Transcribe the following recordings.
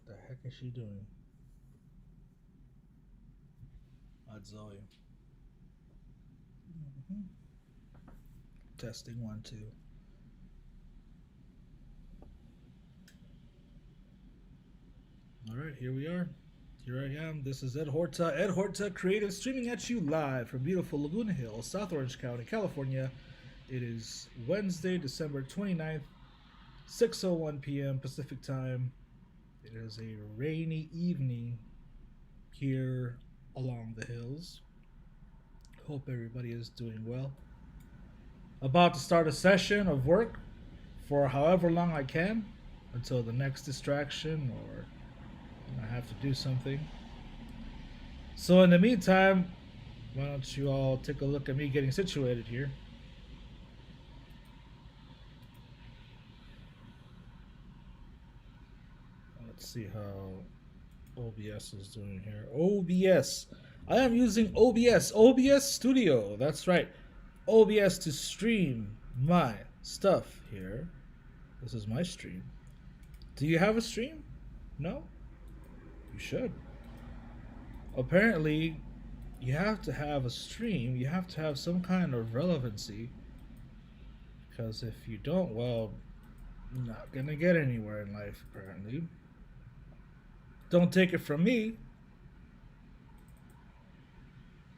What the heck is she doing? That's Zoe. Testing 1, 2. All right, here we are. Here I am. This is Ed Horta. Ed Horta Creative streaming at you live from beautiful Laguna Hills, South Orange County, California. It is Wednesday, December 29th, 6:01 p.m. Pacific Time. It is a rainy evening here along the hills. Hope everybody is doing well. About to start a session of work for however long I can until the next distraction or I have to do something. So, in the meantime, why don't you all take a look at me getting situated here? Let's see how OBS is doing here. OBS. I am using OBS. OBS Studio. That's right. OBS to stream my stuff here. This is my stream. Do you have a stream? No? You should. Apparently, you have to have a stream. You have to have some kind of relevancy. Because if you don't, well, you're not going to get anywhere in life, apparently. Don't take it from me.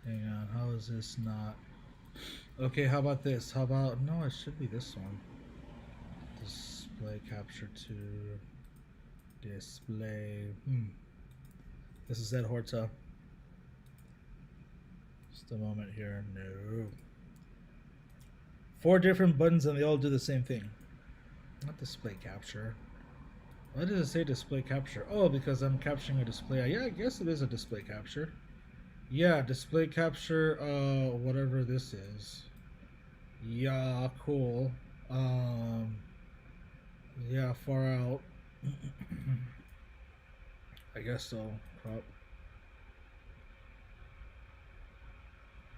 Hang on, how is this not? Okay, how about this? How about, no, it should be this one. Display capture to display. This is Ed Horta. Just a moment here. No. 4 different buttons and they all do the same thing. Not display capture. Why does it say display capture? Oh, because I'm capturing a display. Yeah, I guess it is a display capture. Yeah, display capture, whatever this is. Yeah, cool. Yeah, far out. I guess so. Crop.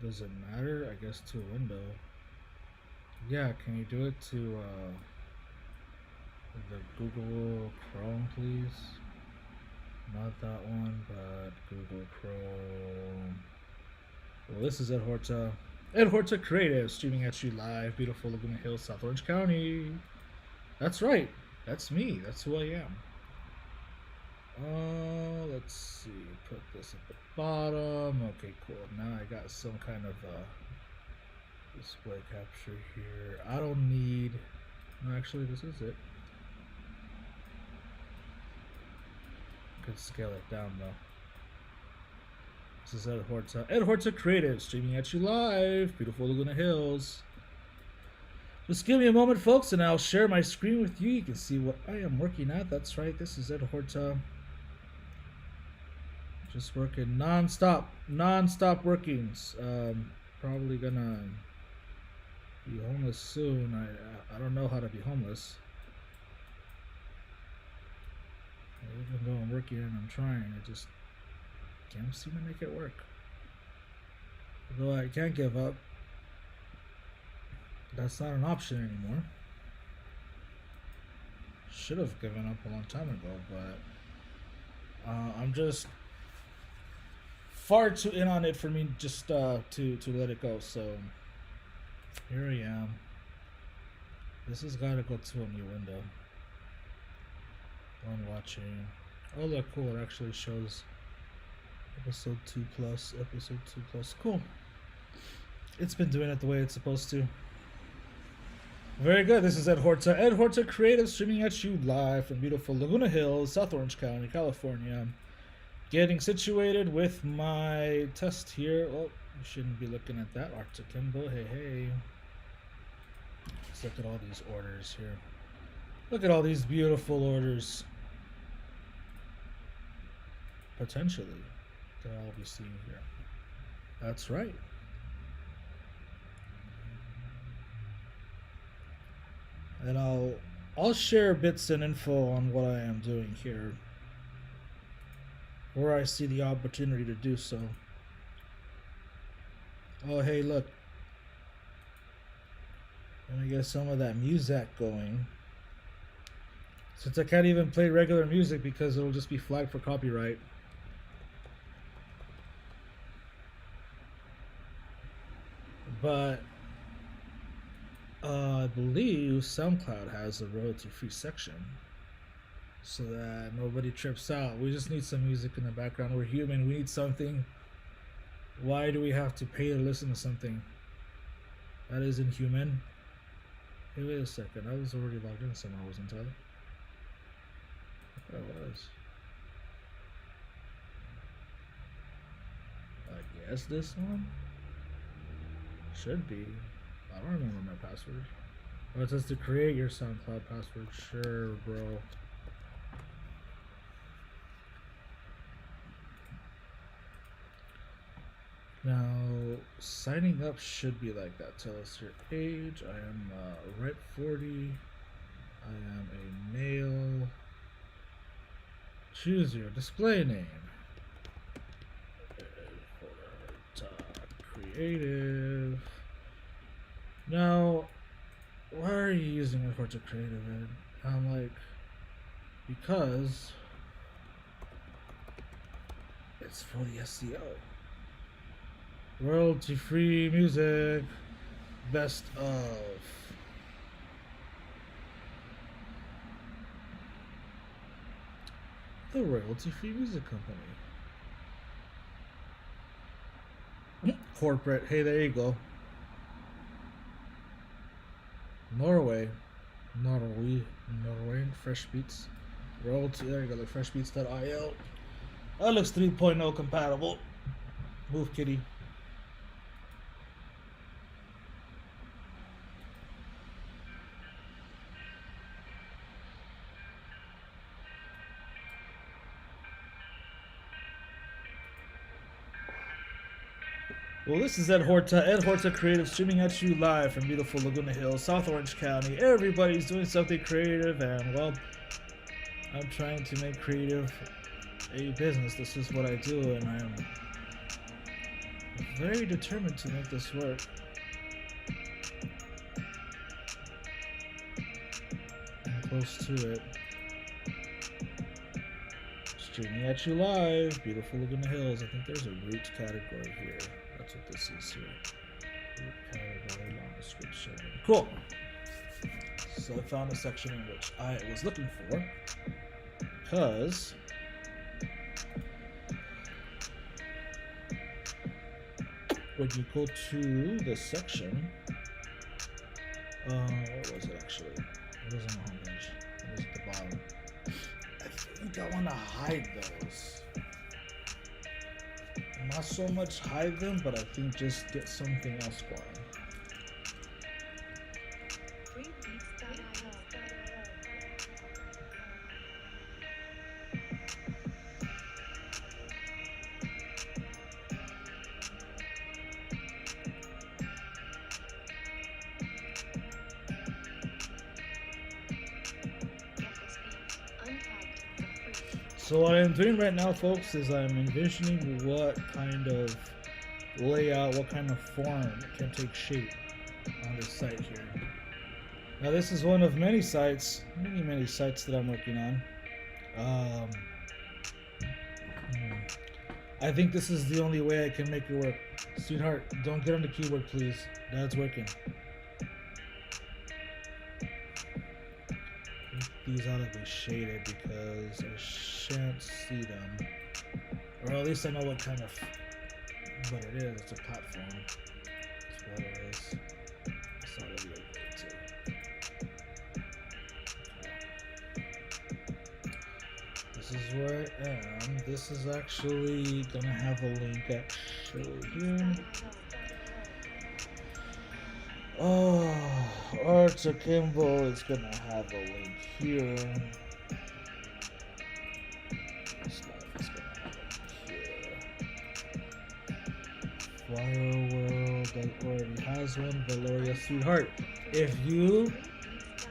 Does it matter? I guess to a window. Yeah, can you do it to the Google Chrome, please? Not that one, but Google Chrome. Well, this is Ed Horta. Ed Horta Creative, streaming at you live, beautiful Laguna Hills, South Orange County. That's right. That's me. That's who I am. Let's see. Put this at the bottom. Okay, cool. Now I got some kind of display capture here. I don't need. No, actually, this is it. Could scale it down though. This is Ed Horta. Ed Horta Creative, streaming at you live, beautiful Laguna Hills. Just give me a moment, folks, and I'll share my screen with you. You can see what I am working at. That's right, this is Ed Horta. Just working non-stop workings. Probably gonna be homeless soon. I don't know how to be homeless. Even though I'm working and I'm trying, I just can't seem to make it work. Though I can't give up. That's not an option anymore. Should have given up a long time ago, but I'm just far too in on it for me just to let it go. So here I am. This has got to go to a new window. I'm watching. Oh, look, cool. It actually shows episode 2 plus, episode 2 plus. Cool. It's been doing it the way it's supposed to. Very good. This is Ed Horta. Ed Horta Creative, streaming at you live from beautiful Laguna Hills, South Orange County, California. Getting situated with my test here. Oh, you shouldn't be looking at that. Arctic Kimbo. Hey. Let's look at all these orders here. Look at all these beautiful orders. Potentially, that I'll be seeing here. That's right. And I'll share bits and info on what I am doing here, where I see the opportunity to do so. Oh, hey, look. Let me get some of that music going. Since I can't even play regular music because it'll just be flagged for copyright. But I believe SoundCloud has a royalty-free section so that nobody trips out. We just need some music in the background. We're human. We need something. Why do we have to pay to listen to something? That isn't human. Hey, wait a second. I was already logged in somewhere, wasn't I? I was. I guess this one? Should be. I don't remember my password. Oh, it says to create your SoundCloud password. Sure, bro. Now, signing up should be like that. Tell us your age. I am ripe 40. I am a male. Choose your display name. Creative. Now, why are you using a Horta Creative? And I'm like, because it's for the SEO. Royalty-free music. Best of. The royalty-free music company. Corporate. Hey, there you go. Norway. Norway. Fresh Beats. Royalty. There you go. Like freshbeats.io. That looks 3.0 compatible. Move, kitty. Well, this is Ed Horta. Ed Horta Creative streaming at you live from beautiful Laguna Hills, South Orange County. Everybody's doing something creative, and well, I'm trying to make creative a business. This is what I do, and I am very determined to make this work. I'm close to it. Streaming at you live, beautiful Laguna Hills. I think there's a root category here. That's what this is here. Root category, long description. Cool. So I found a section in which I was looking for, because when you go to the section, what was it actually? It was on the homepage. It was at the bottom. I think I want to hide those. Not so much hide them, but I think just get something else going. So what I'm doing right now, folks, is I'm envisioning what kind of layout, what kind of form can take shape on this site here. Now this is one of many sites, many sites that I'm working on. I think this is the only way I can make it work. Sweetheart, don't get on the keyboard, please. Dad's working. These ought to be shaded because I shan't see them, or at least I know what kind of what it is. It's a platform. That's what it is. This ought to be okay too. Okay. This is where I am. This is actually gonna have a link actually here. Oh, Archer Kimball is gonna have a link here. This life is gonna have a link here. Flyer World that already has one. Valoria Sweetheart. If you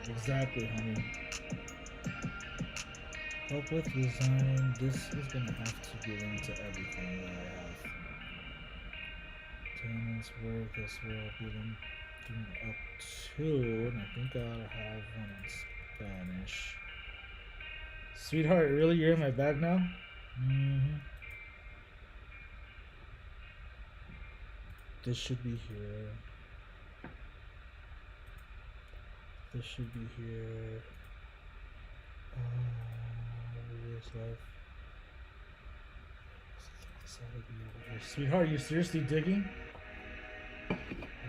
exactly, honey. Help with design. This is gonna have to be linked to everything that I have. Tenants, where this will be linked up to, and I think I ought to have one in Spanish. Sweetheart, really? You're in my bag now? Mm-hmm. This should be here. This should be here. This life. This ought to be over here. Sweetheart, you seriously digging? I'm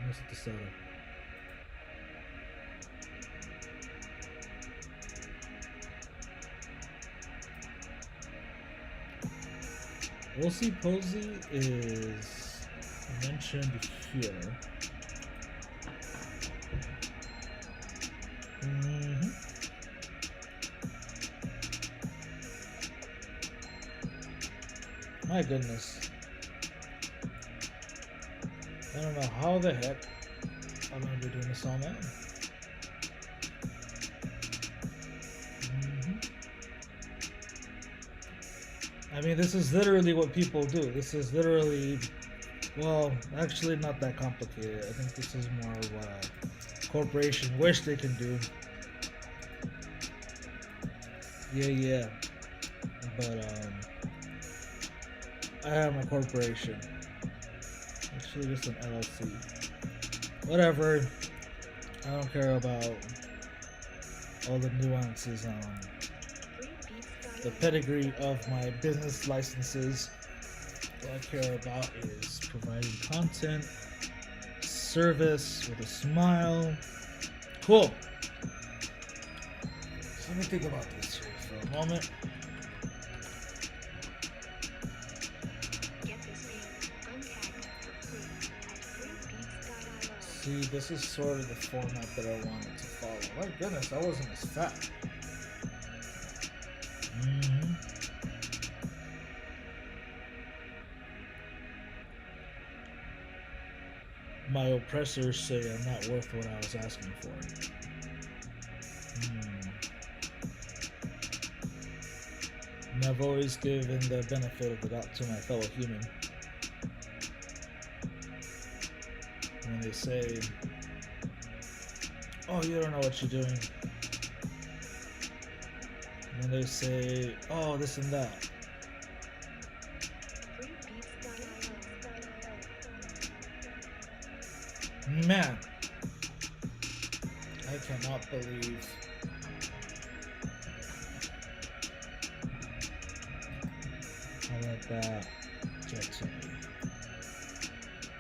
gonna set this out. Wolsey Posey is mentioned here. Mm-hmm. My goodness. I don't know how the heck I'm gonna be doing this all now. I mean, this is literally what people do. This is literally, well, actually not that complicated. I think this is more of what a corporation wish they can do. Yeah. But, I am a corporation. Actually, just an LLC. Whatever. I don't care about all the nuances on the pedigree of my business licenses. What I care about is providing content, service with a smile. Cool. So let me think about this here for a moment. See, this is sort of the format that I wanted to follow. My goodness, I wasn't as fat. My oppressors say I'm not worth what I was asking for. And I've always given the benefit of the doubt to my fellow human. When they say, oh, you don't know what you're doing. When they say, oh, this and that. Man, I cannot believe how that gets me.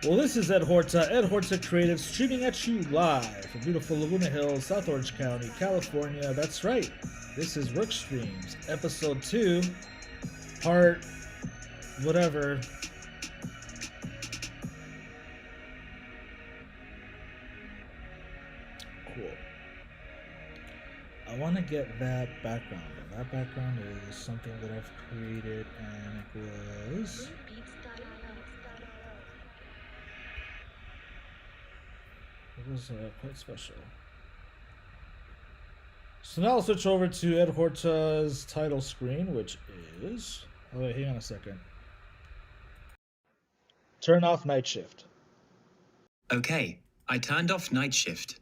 Well, this is Ed Horta, Ed Horta Creative, streaming at you live from beautiful Laguna Hills, South Orange County, California. That's right. This is workStreams, episode 2, part whatever. Cool. I want to get that background. That background is something that I've created, and it was quite special. So now I'll switch over to Ed Horta's title screen, which is... Oh wait, hang on a second. Turn off night shift. Okay, I turned off night shift.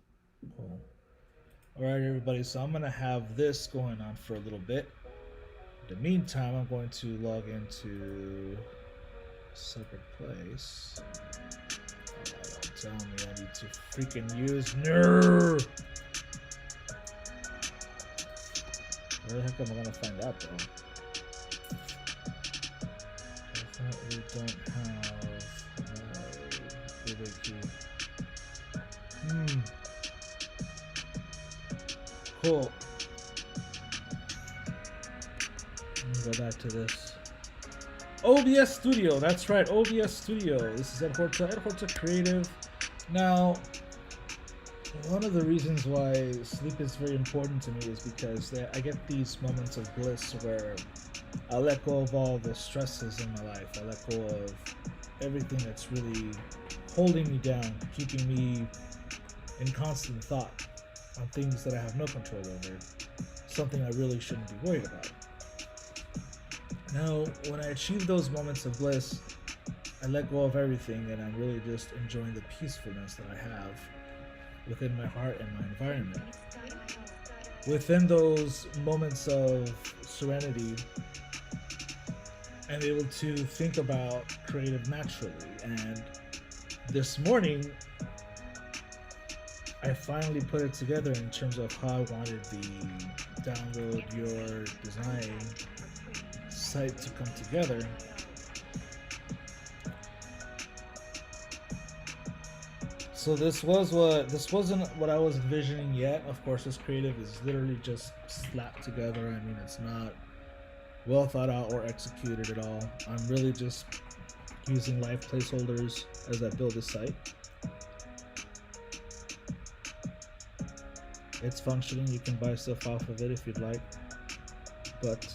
Cool. Alright everybody, so I'm going to have this going on for a little bit. In the meantime, I'm going to log into a separate place. Tell me I need to freaking use Where the heck am I gonna find that though? Definitely don't have Google key. Cool. Let me go back to this. OBS Studio, that's right, OBS Studio. This is Ed Horta Creative. Now, one of the reasons why sleep is very important to me is because I get these moments of bliss where I let go of all the stresses in my life. I let go of everything that's really holding me down, keeping me in constant thought on things that I have no control over, something I really shouldn't be worried about. Now, when I achieve those moments of bliss, I let go of everything and I'm really just enjoying the peacefulness that I have within my heart and my environment. Within those moments of serenity and able to think about creative naturally. And this morning, I finally put it together in terms of how I wanted the download your design site to come together. So this wasn't what I was envisioning yet. Of course, this creative is literally just slapped together. I mean, it's not well thought out or executed at all. I'm really just using live placeholders as I build this site. It's functioning. You can buy stuff off of it if you'd like, but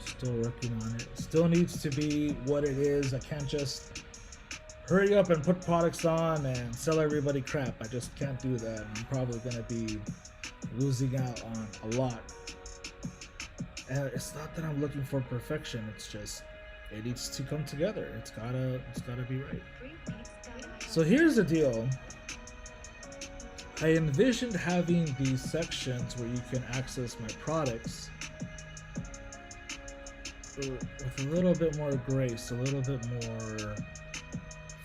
still working on it. Still needs to be what it is. I can't just hurry up and put products on and sell everybody crap. I just can't do that. I'm probably gonna be losing out on a lot. And it's not that I'm looking for perfection. It's just it needs to come together. It's gotta be right. So here's the deal. I envisioned having these sections where you can access my products with a little bit more grace, a little bit more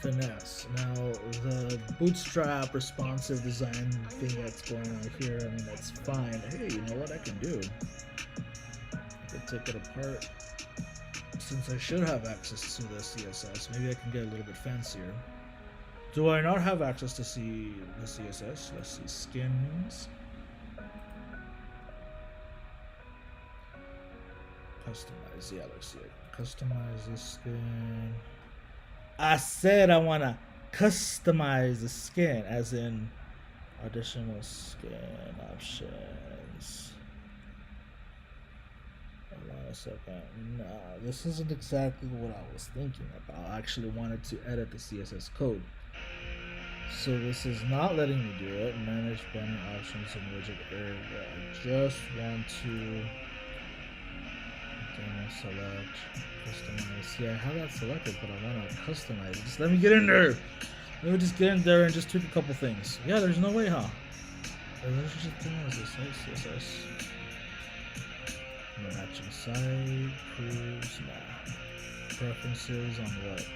finesse. Now, the bootstrap responsive design thing that's going on here, I mean, that's fine. Hey, you know what I can do? I can take it apart. Since I should have access to the CSS, maybe I can get a little bit fancier. Do I not have access to see the CSS? Let's see, skins. Customize, yeah, let's see it. Customize the skin. I said I want to customize the skin, as in additional skin options. Hold on a second. No, this isn't exactly what I was thinking about. I actually wanted to edit the CSS code. So this is not letting me do it. Manage banner options in widget area. I just want to select, customize. Yeah, I have that selected, but I want to customize it. Just let me get in there. Let me just get in there and just tweak a couple things. Yeah, there's no way, huh? Relationship thing is this CSS. Matching site, proofs, nah. Preferences on what?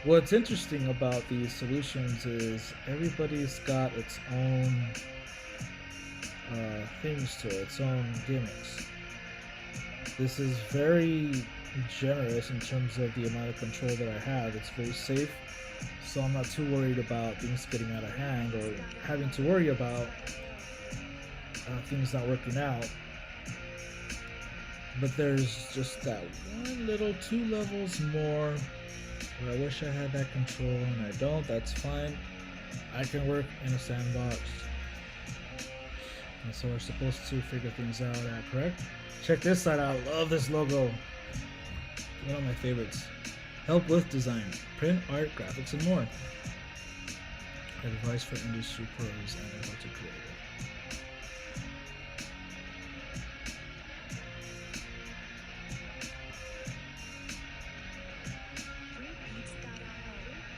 What's interesting about these solutions is everybody's got its own things to it, its own gimmicks. This is very generous in terms of the amount of control that I have. It's very safe, so I'm not too worried about things getting out of hand or having to worry about things not working out. But there's just that one little 2 levels more where I wish I had that control, and I don't. That's fine. I can work in a sandbox. And so we're supposed to figure things out, correct? Check this side out. Love this logo. One of my favorites. Help with design, print, art, graphics, and more. Advice for industry pros and how to create it.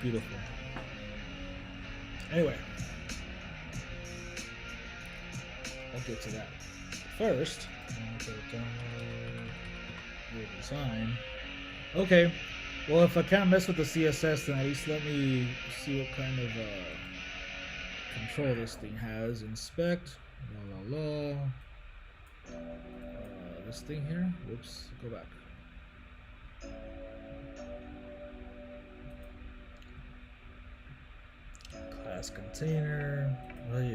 Beautiful. Anyway, I'll get to that. First, I'm going to download your design. Okay, well, if I can't mess with the CSS, then at least let me see what kind of control this thing has. Inspect, la la la. This thing here, whoops, go back. Class container, very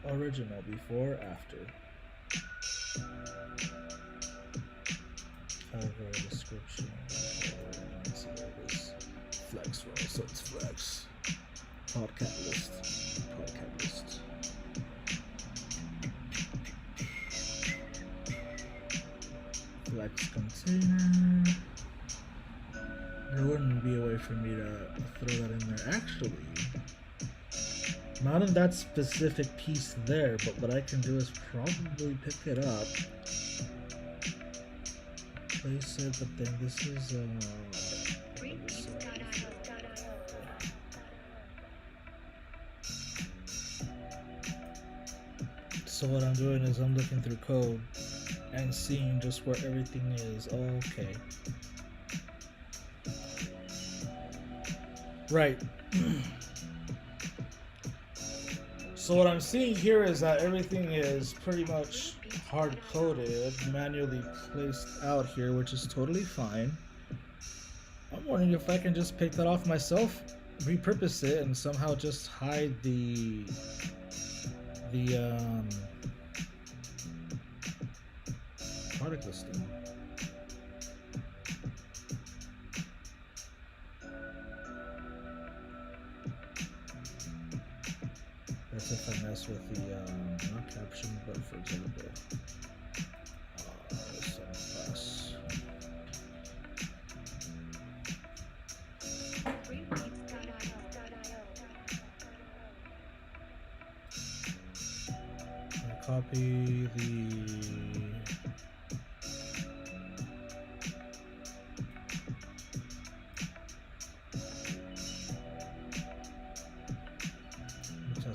original. Before, after. Cover description. Let's see what it is. Flex roll, so it's flex. Podcast list. Podcast list. Flex container. There wouldn't be a way for me to throw that in there. Actually, not in that specific piece there, but what I can do is probably pick it up, place it, but then this is So what I'm doing is I'm looking through code and seeing just where everything is. Okay. Right. So what I'm seeing here is that everything is pretty much hard-coded, manually placed out here, which is totally fine. I'm wondering if I can just pick that off myself, repurpose it, and somehow just hide the product listing. That's if I mess with the not caption, but for example, some class. Copy the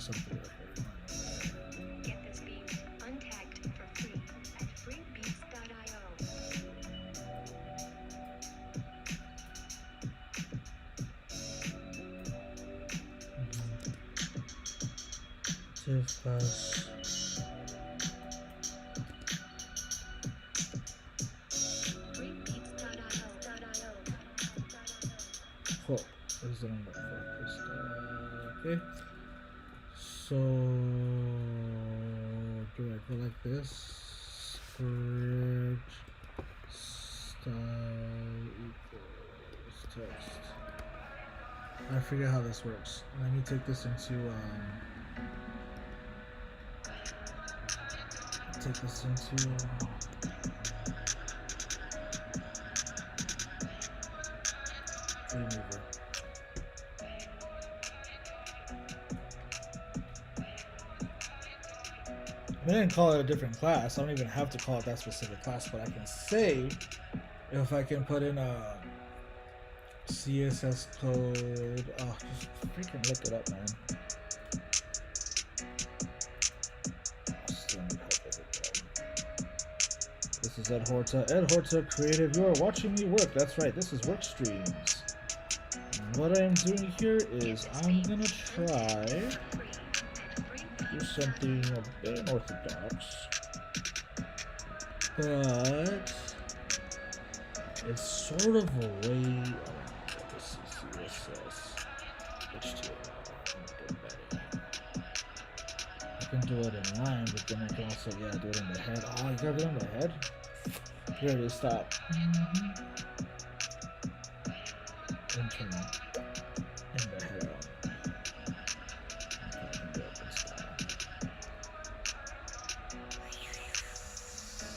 something right here. Get this beat untagged for free at freebeats.io. Div class. Cool. Is it on the focus? Okay. So do I go like this? Script style equals text. I forget how this works. Let me take this into Dreamweaver. I didn't call it a different class. I don't even have to call it that specific class, but I can say if I can put in a CSS code. Oh, just freaking look it up, man. Still need help with it, though. This is Ed Horta. Ed Horta Creative. You are watching me work. That's right. This is workStreams. And what I'm doing here is I'm gonna try do something a bit unorthodox, but it's sort of a way. This is CSS, HTML. I can do it in line, but then I can also do it in the head. Oh, you gotta do it in the head. Here it is. Stop. Internal. In the head.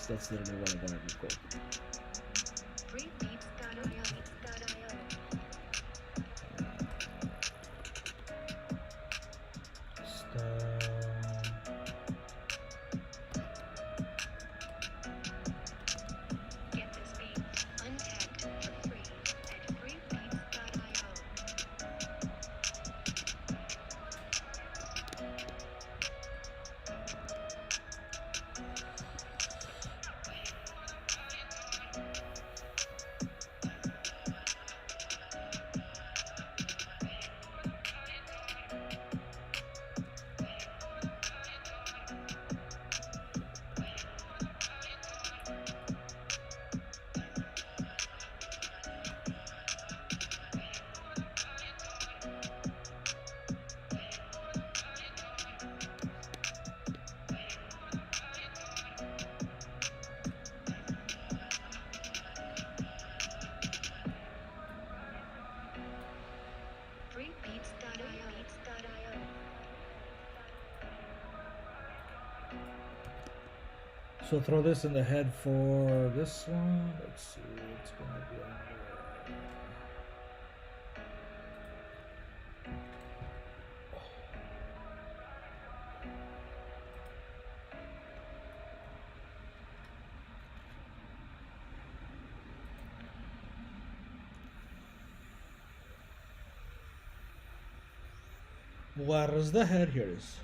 That's literally what I gotta do quick. So throw this in the head for this one. Let's see, it's gonna be on there. Where is the head? Here it is.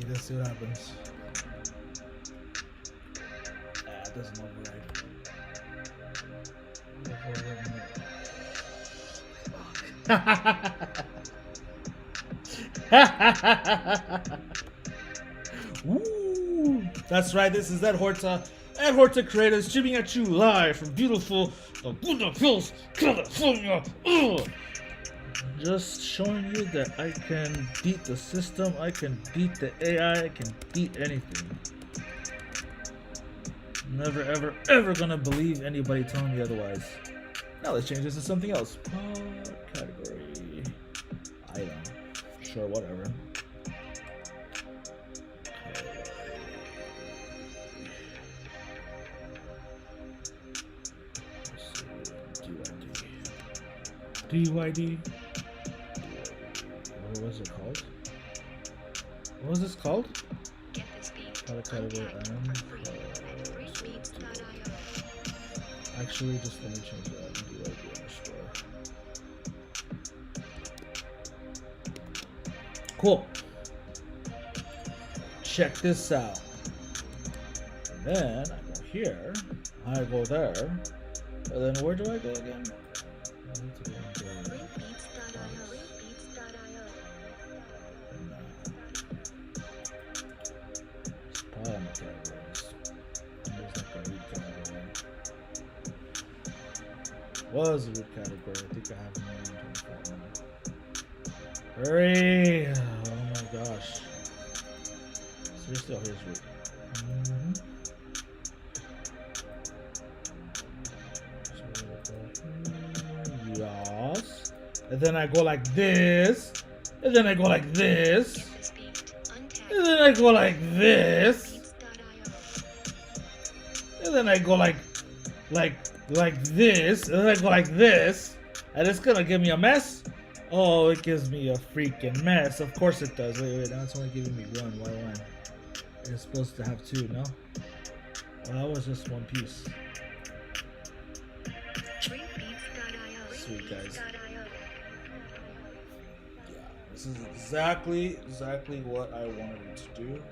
Let's see what happens. It doesn't override. Woo! That's right, this is Ed Horta. Ed Horta Creative streaming at you live from beautiful Laguna Hills, California. Ugh. Just showing you that I can beat the system, I can beat the AI, I can beat anything. Never, ever, ever gonna believe anybody telling me otherwise. Now let's change this to something else. Pod category. Item. Sure, whatever. DYD. What was it called? What was this called? Get this beat Product category untagged item. for free at freebeats.io. Actually, just let me change that. DYD underscore. Cool. Check this out. And then I go here. I go there. And then where do I go again? Freebeats.io. It's probably on the categories. There's like a root category. Was a root category. I think I have 125 now. Hurry! Oh my gosh. Seriously, oh, here's root. Yes. And then I go like this. And then I go like this. Get this beat untagged And then I go like this. freebeats.io. And then I go like this. And then I go like this. And it's gonna give me a mess. Oh, it gives me a freaking mess. Of course it does. Wait, now it's only giving me one. Why one? It's supposed to have two, no? Well, that was just one piece. Freebeats.io. Sweet, guys. Freebeats.io. Yeah, this is exactly what I wanted it to do.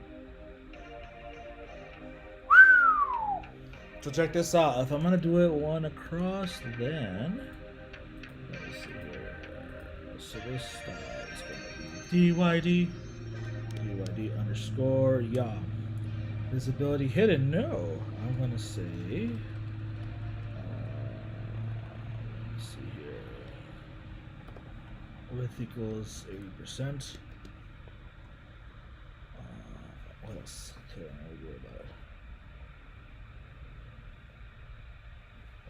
So check this out. If I'm gonna do it one across, then let me see here. So this style is gonna be DYD underscore yeah. Visibility hidden. No, I'm gonna say. Let's see here. Width equals 80%. What else? Okay, I'm not worried about it.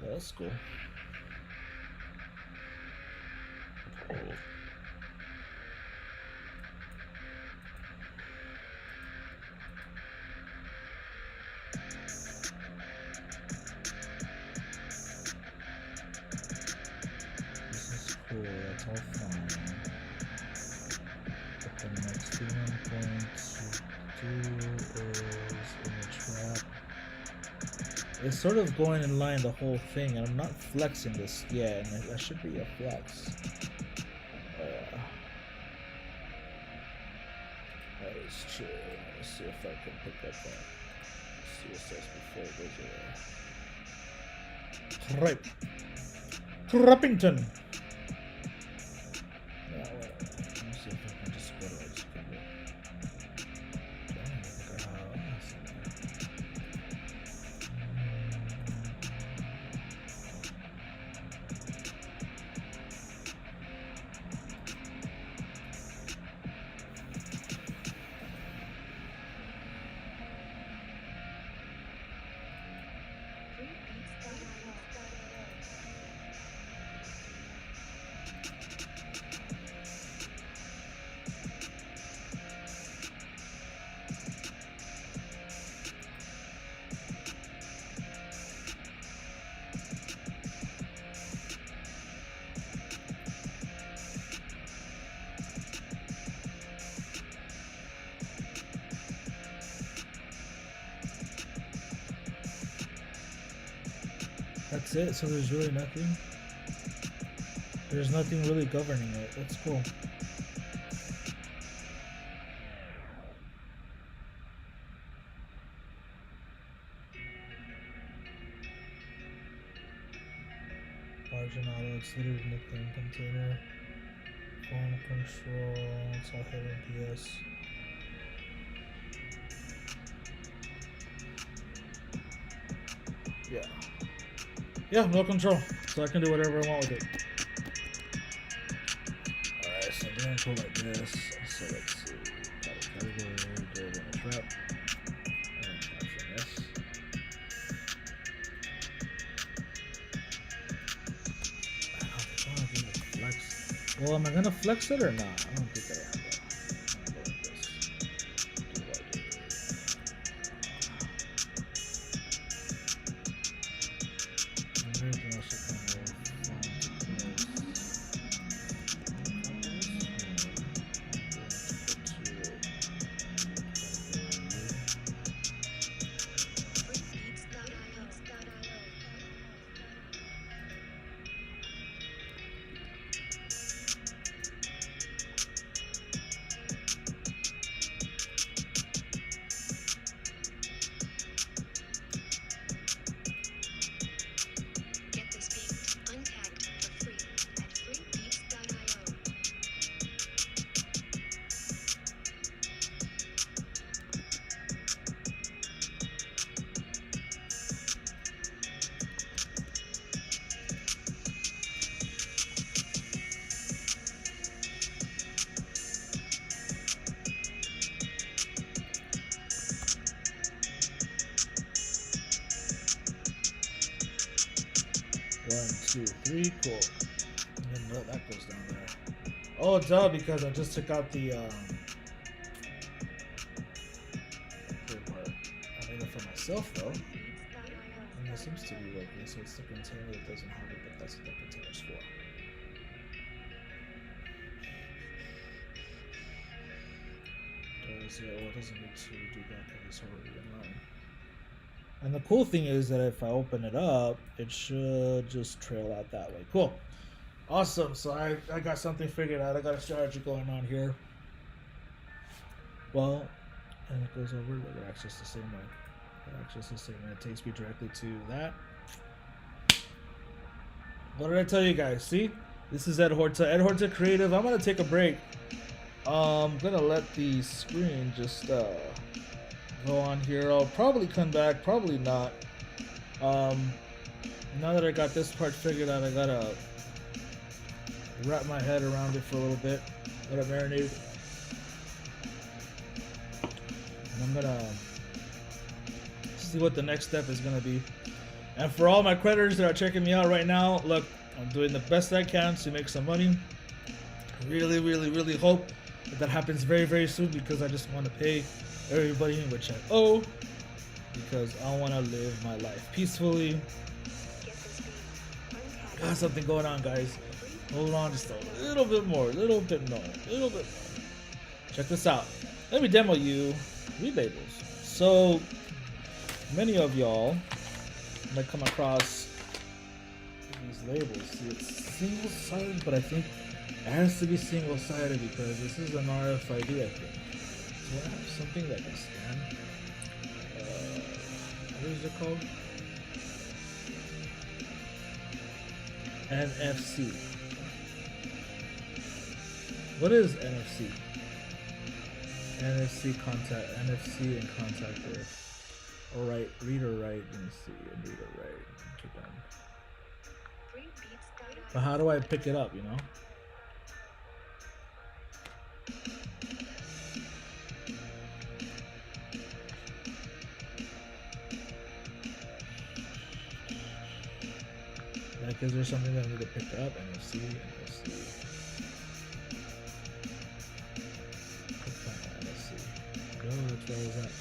Oh, that's cool. This is cool. That's all fine. But the next thing I'm going to do is image wrap. It's sort of going in line the whole thing, and I'm not flexing this yet, and that should be a flex. Let's chill. Let's see if I can pick up that CSS before it goes away. Trappington. Yeah, wait. Let me see if I can just go to execute it. That's it, so there's really nothing. There's nothing really governing it. That's cool. margin auto, it's literally in the thing container. Phone control, it's all hidden PS. Yeah. Yeah, no control. So I can do whatever I want with it. Alright, so I'm gonna go like this. So let's see. Category, go to the trap. And caption this. I don't think I want to do the flex. Well, am I gonna flex it or not? I don't think I am. I'm gonna go like this. Do what I do. Everything else is kind of fine to close. Get this beat untagged for free at freebeats.io. 1, 2, 3, cool. And then that goes down there. Oh, duh, because I just took out the clear part. I made it for myself though. And it seems to be working, so it's the container that doesn't have it, but that's what the container's for. Well, it doesn't need to do that because it's already in line. And the cool thing is that if I open it up, it should just trail out that way. Cool. Awesome. So I got something figured out. I got a strategy going on here. Well, and it goes over. Look, it acts just the same way. It acts just the same way. It takes me directly to that. What did I tell you guys? See? This is Ed Horta. Ed Horta Creative. I'm going to take a break. I'm going to let the screen just go on here. I'll probably come back. Probably not. Now that I got this part figured out, I got to wrap my head around it for a little bit. Let it marinate. And I'm going to see what the next step is going to be. And for all my creditors that are checking me out right now, look, I'm doing the best I can to make some money. I really, really, really hope that happens very, very soon, because I just want to pay everybody in which I owe, because I want to live my life peacefully. Got something going on, guys. Hold on just a little bit more, a little bit more. Check this out. Let me demo you read labels. So many of y'all might come across these labels. See, it's single-sided, but I think it has to be single-sided because this is an RFID, I think. So I have something that can scan. What is it called? NFC. What is NFC? NFC contact. NFC and contact with. All right, read or write. Let me see. Read or write. Keep on. But how do I pick it up? You know. Like, is there something that I need to pick up? NFC, NFC. NFC. Go, which way is that?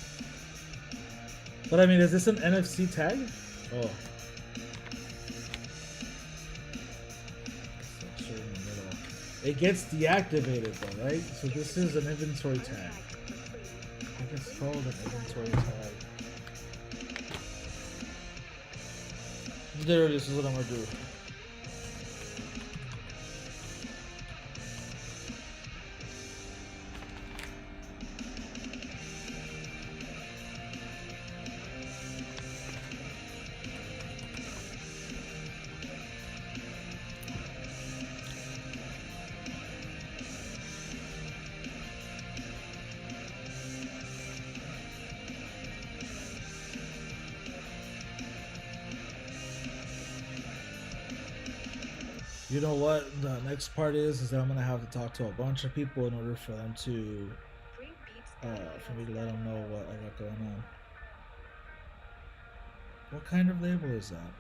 But I mean, is this an NFC tag? Oh. It's in the middle. It gets deactivated though, right? So this is an inventory tag. I think it's called an inventory tag. Literally, this is what I'm gonna do. You know what the next part is that I'm gonna have to talk to a bunch of people in order for them to for me to let them know what I got going on. What kind of label is that?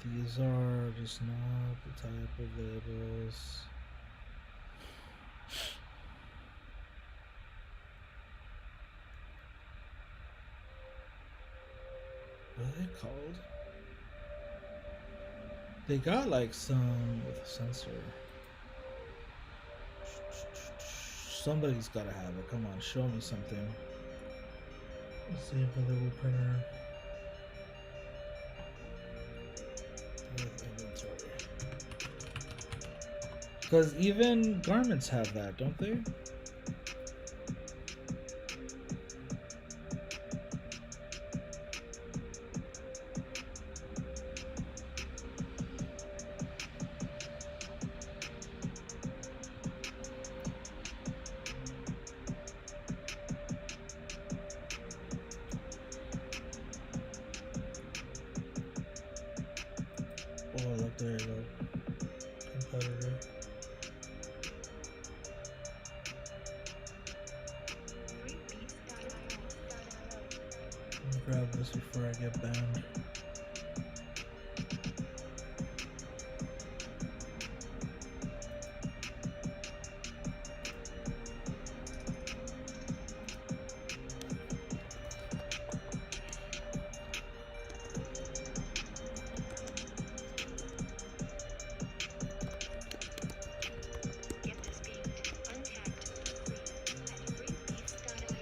These are just not the type of labels. What are they called? They got like some with a sensor. Somebody's gotta have it. Come on, show me something. Let's see if a label printer. Inventory. Because even garments have that, don't they? Oh, look, there you go. Competitor. Let me grab this before I get banned. Get this beat untagged for free at freebeats.io.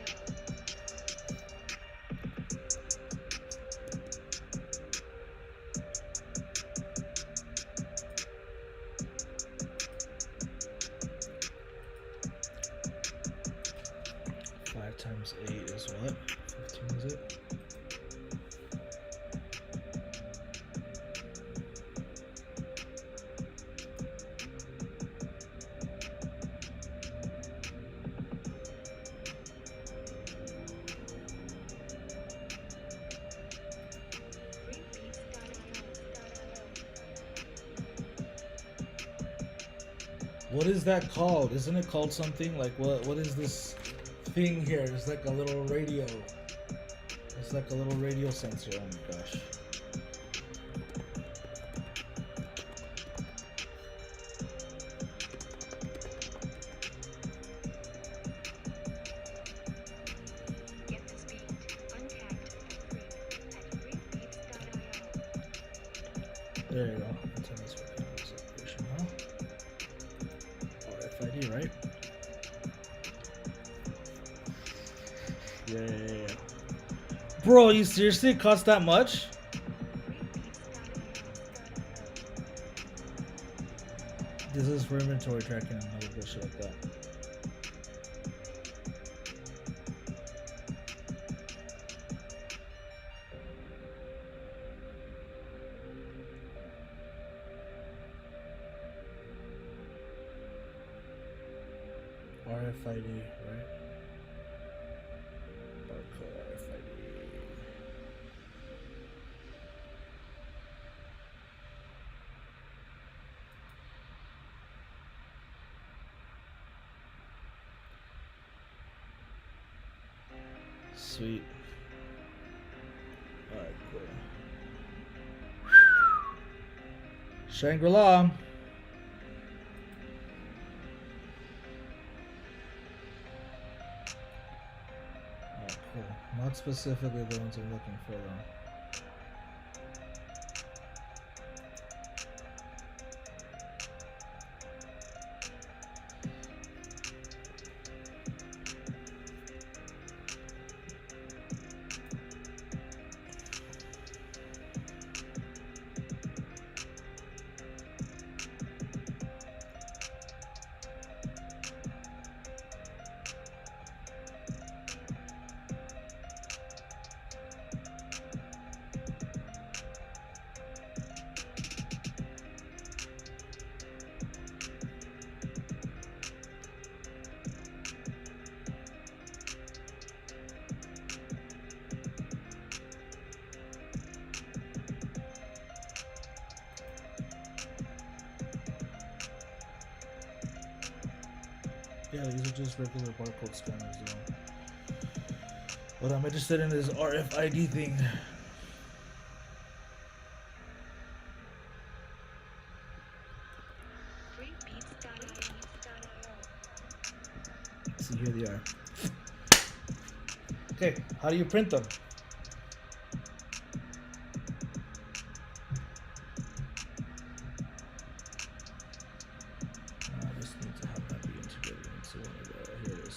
5 times 8 is what? 15 is it? What is that called? Isn't it called something like what is this thing here? It's like a little radio. It's like a little radio sensor. Oh my gosh. Get this beat untagged for free at freebeats.io. There you go. That's how this works. Separation, huh? RFID, right? Yeah. Bro, you seriously cost that much? This is for inventory tracking and other bullshit like that. RFID, right? Barcode RFID. Sweet. Alright, cool. Shangri-La. Alright, cool. Not specifically the ones I'm looking for though. Yeah, these are just regular barcode scanners though. What I'm interested in is RFID thing. See, here they are. Okay, how do you print them? I just need to have that be integrated into one of the, here it is.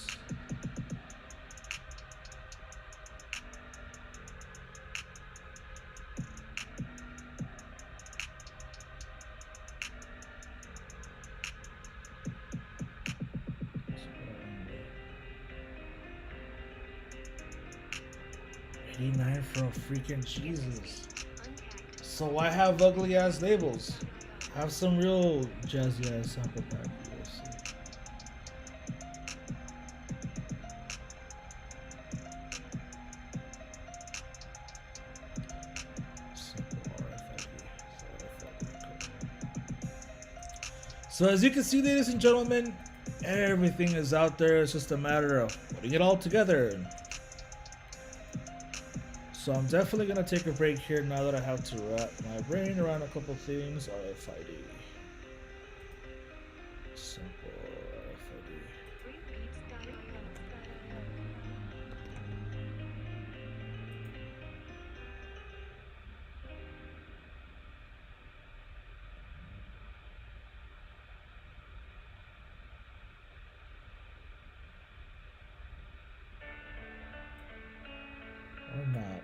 $89 for a freaking Jesus. So why have ugly ass labels? Have some real jazzy ass sample pack. So as you can see, ladies and gentlemen, everything is out there. It's just a matter of putting it all together. So I'm definitely gonna take a break here now that I have to wrap my brain around a couple things. RFID. Simple RFID. Or not.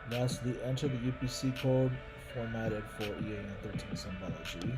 Lastly, enter the UPC code formatted for EAN 13 symbology.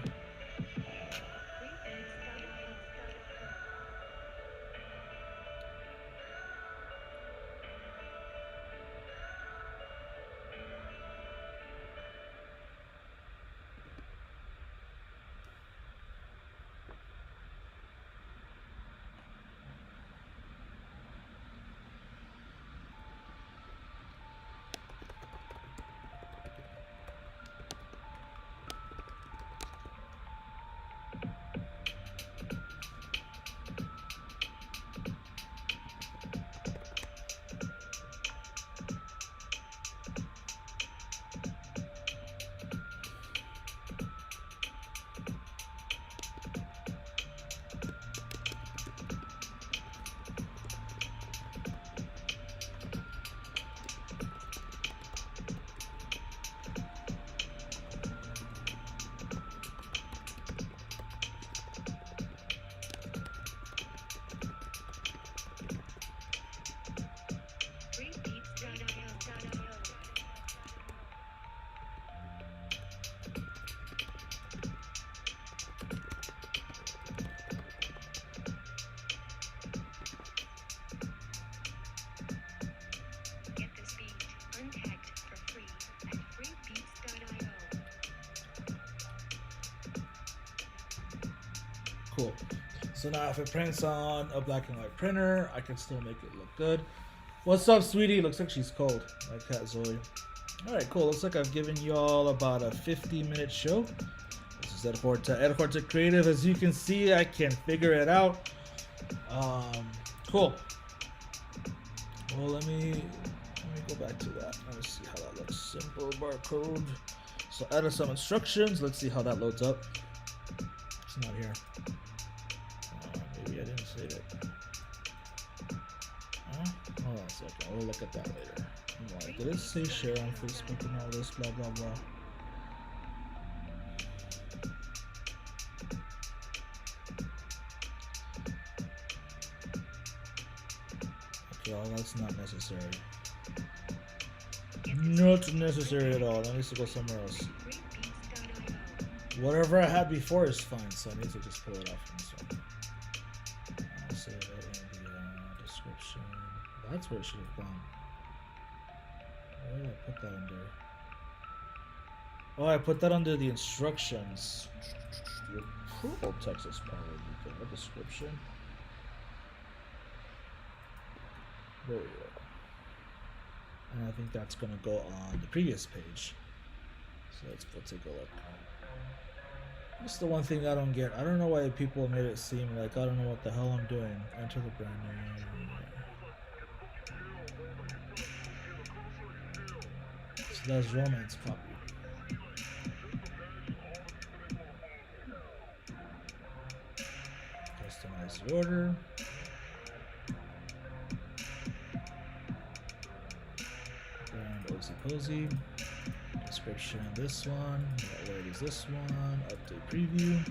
cool. So now if it prints on a black and white printer, I can still make it look good. What's up, sweetie? Looks like she's cold. My cat Zoe. Alright, cool. Looks like I've given y'all about a 50-minute show. This is Ed Horta. Ed Horta Creative. As you can see, I can figure it out. Cool. Well, let me go back to that. Let me see how that looks. Simple barcode. So add some instructions. Let's see how that loads up. It's not here. Maybe I didn't save it. Hold on a second. We'll look at that later. Right. Did it say share on Facebook and all this? Blah blah blah. Okay, well, that's not necessary. Not necessary at all. Let me go somewhere else. Whatever I had before is fine, so I need to just pull it off from this one. I'll save it in the description. That's where it should have gone. Where did I put that under? Oh, I put that under the instructions. Your approval text is probably good. A description. There we go. And I think that's gonna go on the previous page. So let's go take a look. That's the one thing I don't get. I don't know why people made it seem like I don't know what the hell I'm doing. Enter the brand name. So that's romance copy. Customize the order. Brand Ozy Cozy. Description this one. What word is this one? Update preview.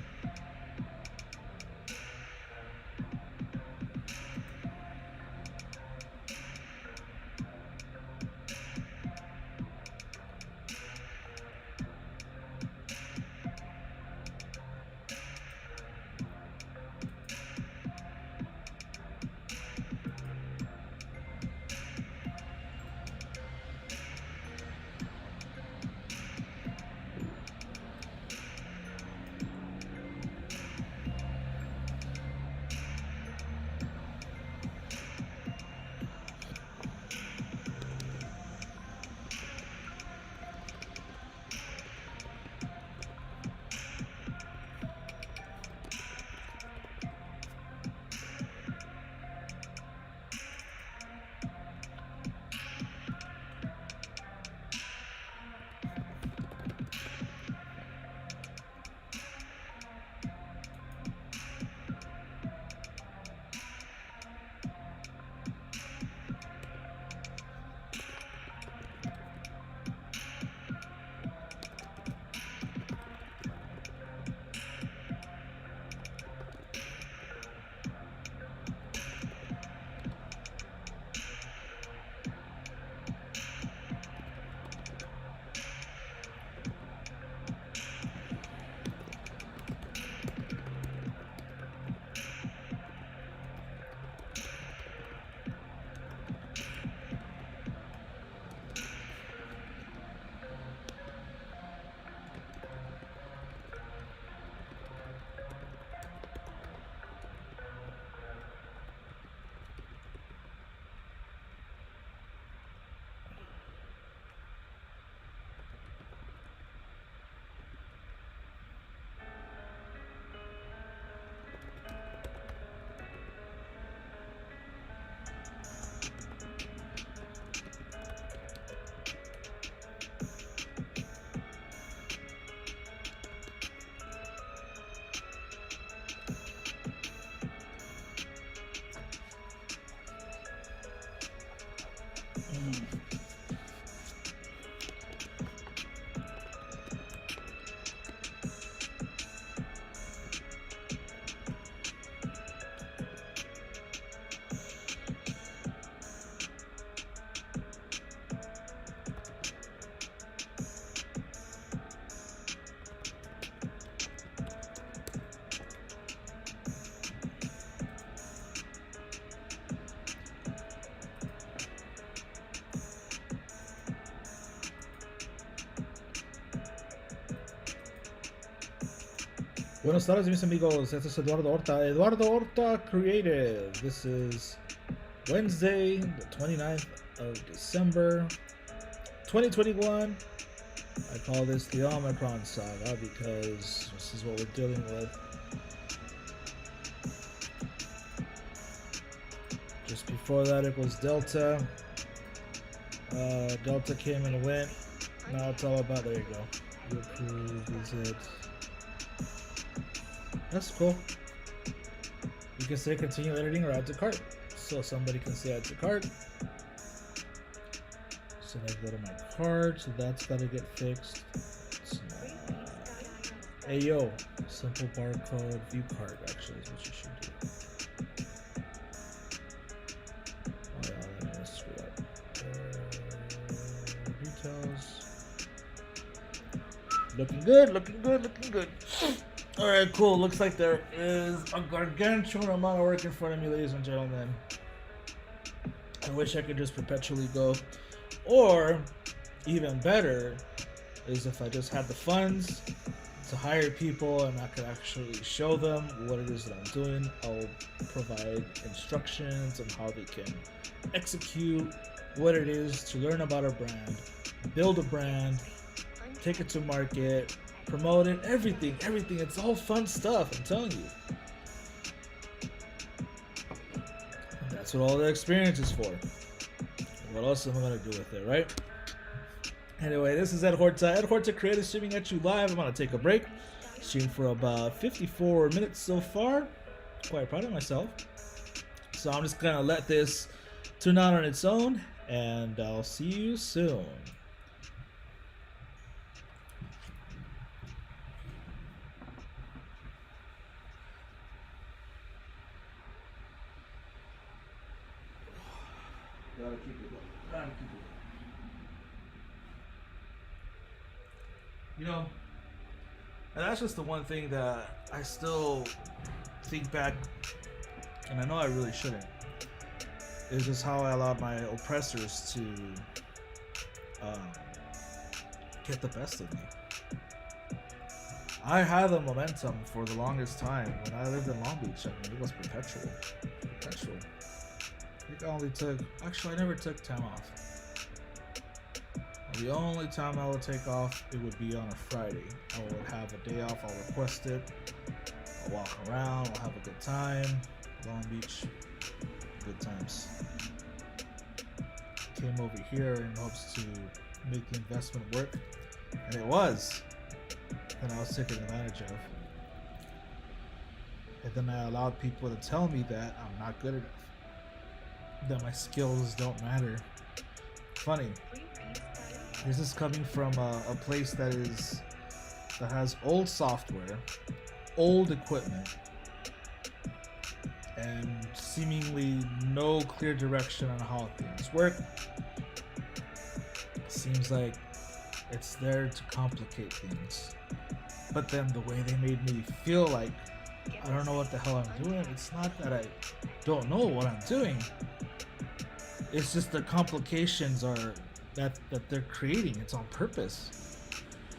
Buenas tardes, mis amigos. Este es Eduardo Horta. Eduardo Horta Creative. This is Wednesday, the 29th of December, 2021. I call this the Omicron saga because this is what we're dealing with. Just before that, it was Delta. Delta came and went. Now it's all about, there you go. You approve, is it? That's cool. You can say continue editing or add to cart. So somebody can say add to cart. So I go to my cart, so that's gotta get fixed. So, hey yo, simple barcode view cart actually is what you should do. Oh yeah, let me screw up. Details. Looking good, looking good, looking good. Alright, cool. Looks like there is a gargantuan amount of work in front of me, ladies and gentlemen. I wish I could just perpetually go. Or, even better, is if I just had the funds to hire people and I could actually show them what it is that I'm doing. I'll provide instructions on how they can execute what it is to learn about a brand, build a brand, take it to market, promote it, everything. It's all fun stuff, I'm telling you. And that's what all the experience is for. What else am I gonna do with it, right? Anyway, this is Ed Horta. Ed Horta Creative streaming at you live. I'm gonna take a break. Stream for about 54 minutes so far. Quite proud of myself. So I'm just gonna let this tune out on its own, and I'll see you soon. Gotta keep it going. Gotta keep it going. You know, and that's just the one thing that I still think back, and I know I really shouldn't, is just how I allowed my oppressors to get the best of me. I had the momentum for the longest time. When I lived in Long Beach, I mean, it was perpetual. Perpetual. I think I only took, actually I never took time off. The only time I would take off, it would be on a Friday. I would have a day off, I'll request it, I'll walk around, I'll have a good time. Long Beach, good times. Came over here in hopes to make the investment work, and it was. And I was taken advantage of. And then I allowed people to tell me that I'm not good enough, that my skills don't matter. Funny. This is coming from a place that has old software, old equipment, and seemingly no clear direction on how things work. It seems like it's there to complicate things. But then the way they made me feel like I don't know what the hell I'm doing, it's not that I don't know what I'm doing. It's just the complications are that they're creating. It's on purpose.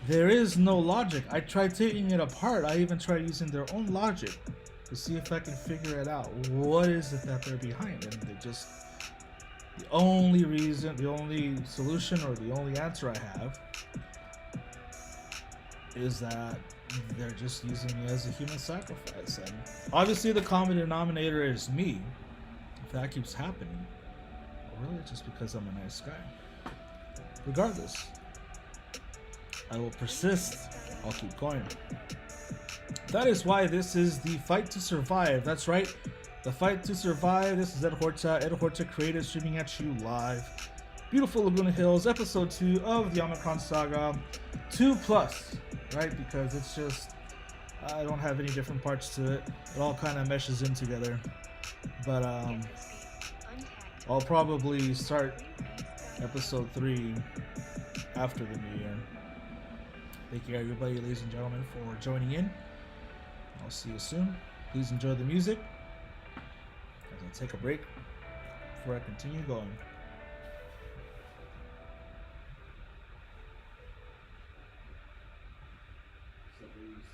There is no logic. I tried taking it apart. I even tried using their own logic to see if I can figure it out. What is it that they're behind? And they just, the only reason, the only solution, or the only answer I have is that they're just using me as a human sacrifice. And obviously the common denominator is me. If that keeps happening, really just because I'm a nice guy. Regardless, I will persist. I'll keep going. That is why this is the fight to survive. That's right, the fight to survive. This is Ed Horta Creative streaming at you live. Beautiful Laguna Hills, episode 2 of the Omicron Saga 2+, right? Because it's just, I don't have any different parts to it. It all kind of meshes in together. But I'll probably start episode 3 after the new year. Thank you everybody, ladies and gentlemen, for joining in. I'll see you soon. Please enjoy the music as I take a break before I continue going. So please.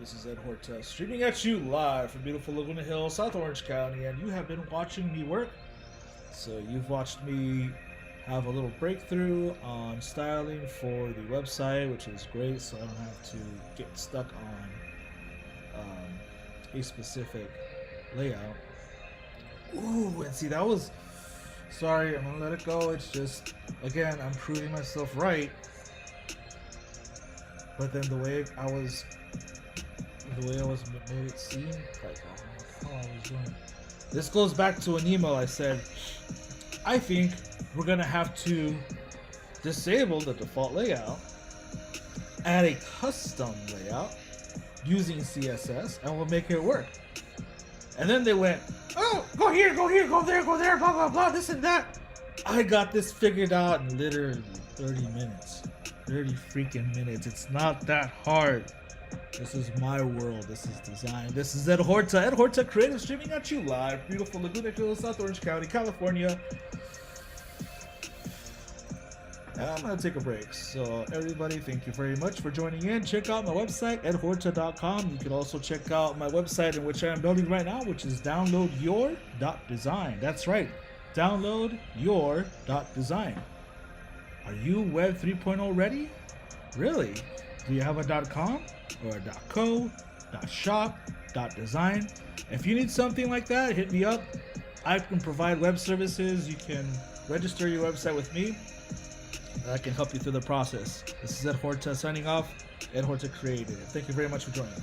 This is Ed Horta streaming at you live from beautiful Laguna Hills, South Orange County, and you have been watching me work. So you've watched me have a little breakthrough on styling for the website, which is great, so I don't have to get stuck on a specific layout. Ooh, and see, that was... Sorry, I'm gonna let it go. It's just, again, I'm proving myself right. But then the way I was made it seem like how I was doing. This goes back to an email I said, I think we're gonna have to disable the default layout, add a custom layout using CSS, and we'll make it work. And then they went, oh, go here, go there, blah, blah, blah, this and that. I got this figured out in literally 30 minutes. 30 freaking minutes. It's not that hard. This is my world. This is design. This is Ed Horta. Ed Horta Creative streaming at you live. Beautiful Laguna Hills, South Orange County, California. And I'm going to take a break. So everybody, thank you very much for joining in. Check out my website, edhorta.com. You can also check out my website in which I am building right now, which is downloadyour.design. That's right. Downloadyour.design. Are you Web 3.0 ready? Really? Do you have a .com or a .co, .shop, .design? If you need something like that, hit me up. I can provide web services. You can register your website with me. I can help you through the process. This is Ed Horta signing off. Ed Horta Creative. Thank you very much for joining.